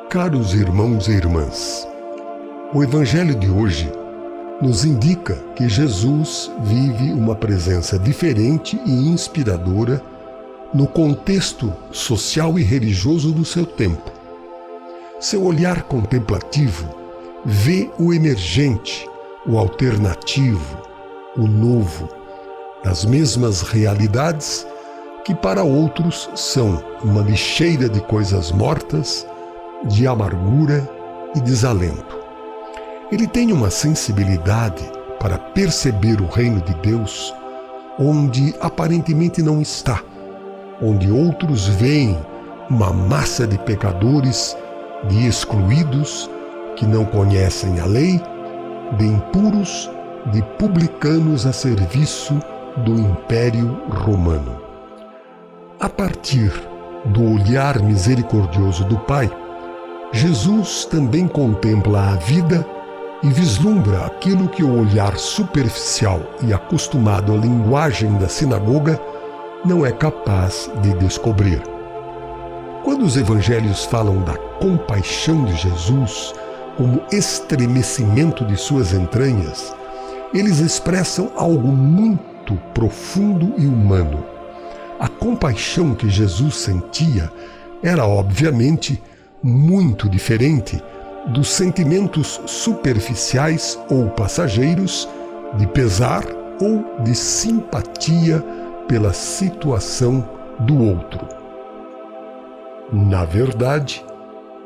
Caros irmãos e irmãs, o Evangelho de hoje nos indica que Jesus vive uma presença diferente e inspiradora no contexto social e religioso do seu tempo. Seu olhar contemplativo vê o emergente, o alternativo, o novo, nas mesmas realidades que para outros são uma lixeira de coisas mortas, de amargura e desalento. Ele tem uma sensibilidade para perceber o reino de Deus onde aparentemente não está, onde outros veem uma massa de pecadores, de excluídos, que não conhecem a lei, de impuros, de publicanos a serviço do Império Romano. A partir do olhar misericordioso do Pai, Jesus também contempla a vida e vislumbra aquilo que o olhar superficial e acostumado à linguagem da sinagoga não é capaz de descobrir. Quando os evangelhos falam da compaixão de Jesus como estremecimento de suas entranhas, eles expressam algo muito profundo e humano. A compaixão que Jesus sentia era, obviamente, muito diferente dos sentimentos superficiais ou passageiros de pesar ou de simpatia pela situação do outro. Na verdade,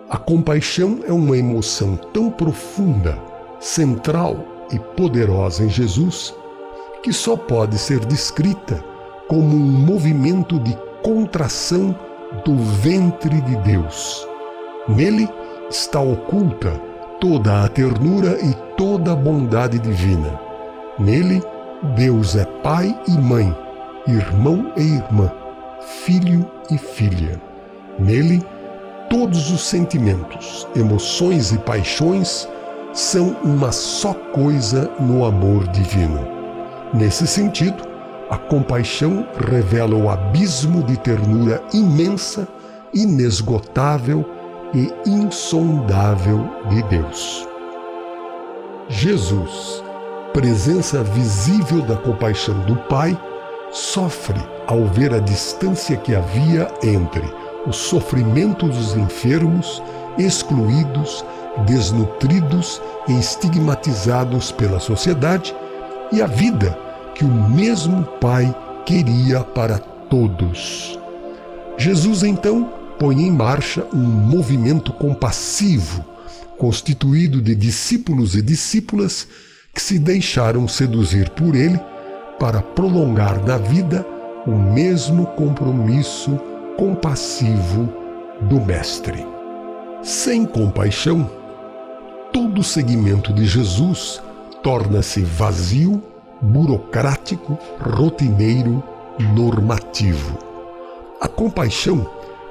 a compaixão é uma emoção tão profunda, central e poderosa em Jesus que só pode ser descrita como um movimento de contração do ventre de Deus. Nele está oculta toda a ternura e toda a bondade divina. Nele, Deus é pai e mãe, irmão e irmã, filho e filha. Nele, todos os sentimentos, emoções e paixões são uma só coisa no amor divino. Nesse sentido, a compaixão revela o abismo de ternura imensa, inesgotável e insondável de Deus. Jesus, presença visível da compaixão do Pai, sofre ao ver a distância que havia entre o sofrimento dos enfermos, excluídos, desnutridos e estigmatizados pela sociedade e a vida que o mesmo Pai queria para todos. Jesus, então, põe em marcha um movimento compassivo, constituído de discípulos e discípulas que se deixaram seduzir por ele para prolongar na vida o mesmo compromisso compassivo do Mestre. Sem compaixão, todo seguimento de Jesus torna-se vazio, burocrático, rotineiro, normativo. A compaixão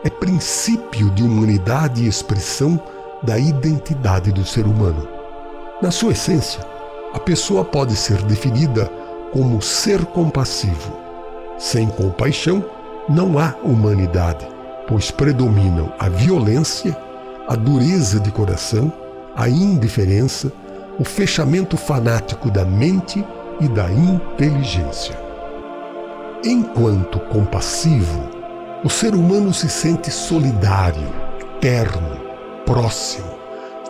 é princípio de humanidade e expressão da identidade do ser humano. Na sua essência, a pessoa pode ser definida como ser compassivo. Sem compaixão, não há humanidade, pois predominam a violência, a dureza de coração, a indiferença, o fechamento fanático da mente e da inteligência. Enquanto compassivo, o ser humano se sente solidário, terno, próximo,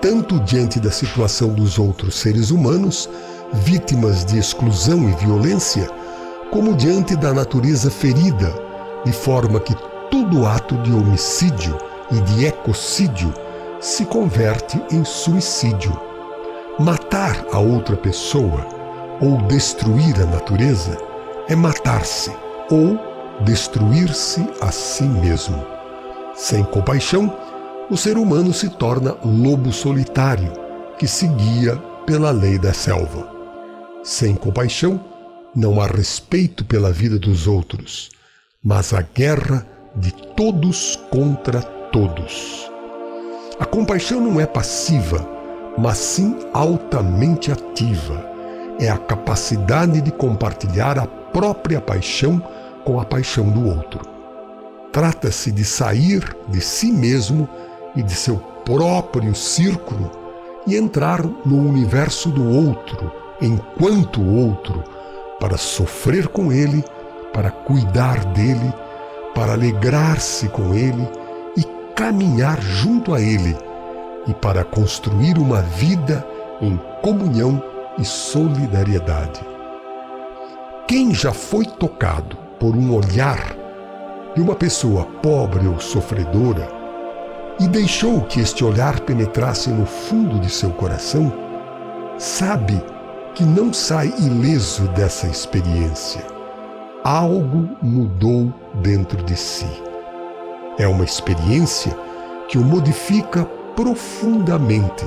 tanto diante da situação dos outros seres humanos, vítimas de exclusão e violência, como diante da natureza ferida, de forma que todo ato de homicídio e de ecocídio se converte em suicídio. Matar a outra pessoa ou destruir a natureza é matar-se ou destruir-se a si mesmo. Sem compaixão, o ser humano se torna lobo solitário, que se guia pela lei da selva. Sem compaixão, não há respeito pela vida dos outros, mas a guerra de todos contra todos. A compaixão não é passiva, mas sim altamente ativa. É a capacidade de compartilhar a própria paixão com a paixão do outro. Trata-se de sair de si mesmo e de seu próprio círculo e entrar no universo do outro, enquanto outro, para sofrer com ele, para cuidar dele, para alegrar-se com ele e caminhar junto a ele, e para construir uma vida em comunhão e solidariedade. Quem já foi tocado por um olhar de uma pessoa pobre ou sofredora e deixou que este olhar penetrasse no fundo de seu coração, sabe que não sai ileso dessa experiência. Algo mudou dentro de si. É uma experiência que o modifica profundamente,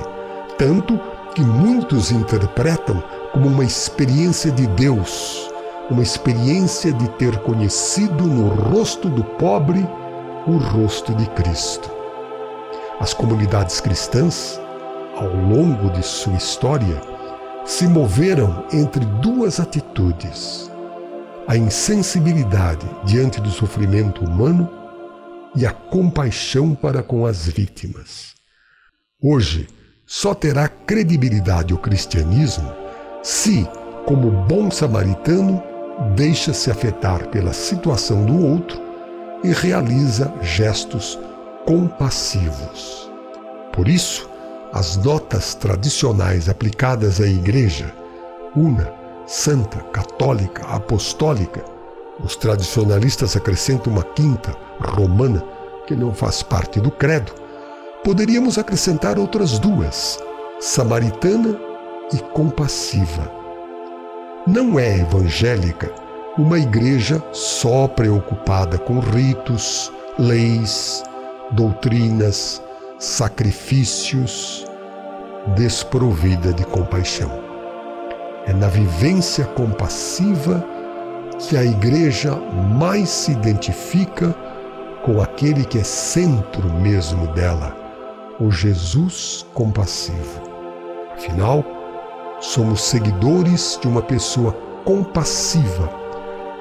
tanto que muitos interpretam como uma experiência de Deus, uma experiência de ter conhecido no rosto do pobre o rosto de Cristo. As comunidades cristãs, ao longo de sua história, se moveram entre duas atitudes: a insensibilidade diante do sofrimento humano e a compaixão para com as vítimas. Hoje, só terá credibilidade o cristianismo se, como bom samaritano, deixa-se afetar pela situação do outro e realiza gestos compassivos. Por isso, as notas tradicionais aplicadas à Igreja, una, santa, católica, apostólica, os tradicionalistas acrescentam uma quinta, romana, que não faz parte do credo, poderíamos acrescentar outras duas, samaritana e compassiva. Não é evangélica uma igreja só preocupada com ritos, leis, doutrinas, sacrifícios, desprovida de compaixão. É na vivência compassiva que a igreja mais se identifica com aquele que é centro mesmo dela, o Jesus compassivo. Afinal, somos seguidores de uma pessoa compassiva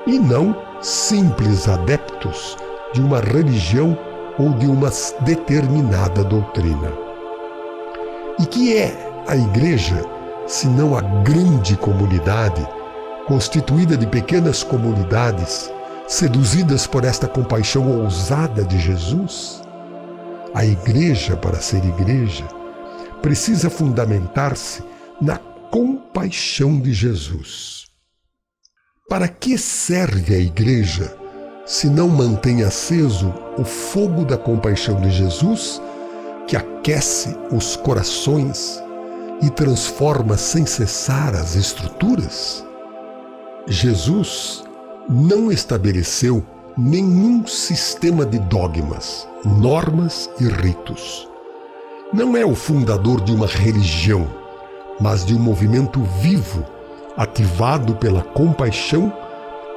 e não simples adeptos de uma religião ou de uma determinada doutrina. E que é a igreja, senão a grande comunidade, constituída de pequenas comunidades, seduzidas por esta compaixão ousada de Jesus? A igreja, para ser igreja, precisa fundamentar-se na compaixão de Jesus. Para que serve a igreja se não mantém aceso o fogo da compaixão de Jesus, que aquece os corações e transforma sem cessar as estruturas? Jesus não estabeleceu nenhum sistema de dogmas, normas e ritos. Não é o fundador de uma religião, mas de um movimento vivo, ativado pela compaixão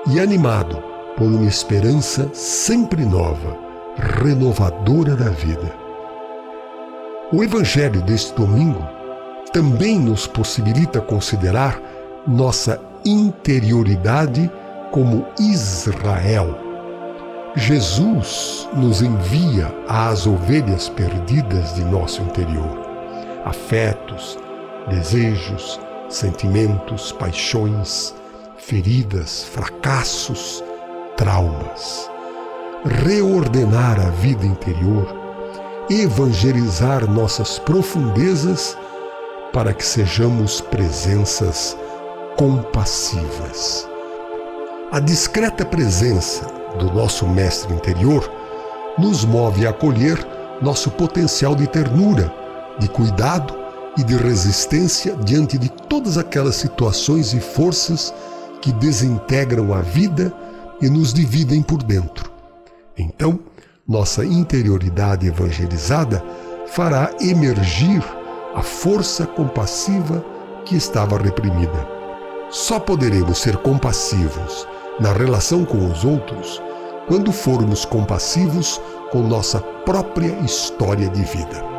e animado por uma esperança sempre nova, renovadora da vida. O Evangelho deste domingo também nos possibilita considerar nossa interioridade como Israel. Jesus nos envia às ovelhas perdidas de nosso interior, afetos, desejos, sentimentos, paixões, feridas, fracassos, traumas. Reordenar a vida interior, evangelizar nossas profundezas para que sejamos presenças compassivas. A discreta presença do nosso mestre interior nos move a acolher nosso potencial de ternura, de cuidado e de resistência diante de todas aquelas situações e forças que desintegram a vida e nos dividem por dentro. Então, nossa interioridade evangelizada fará emergir a força compassiva que estava reprimida. Só poderemos ser compassivos na relação com os outros quando formos compassivos com nossa própria história de vida.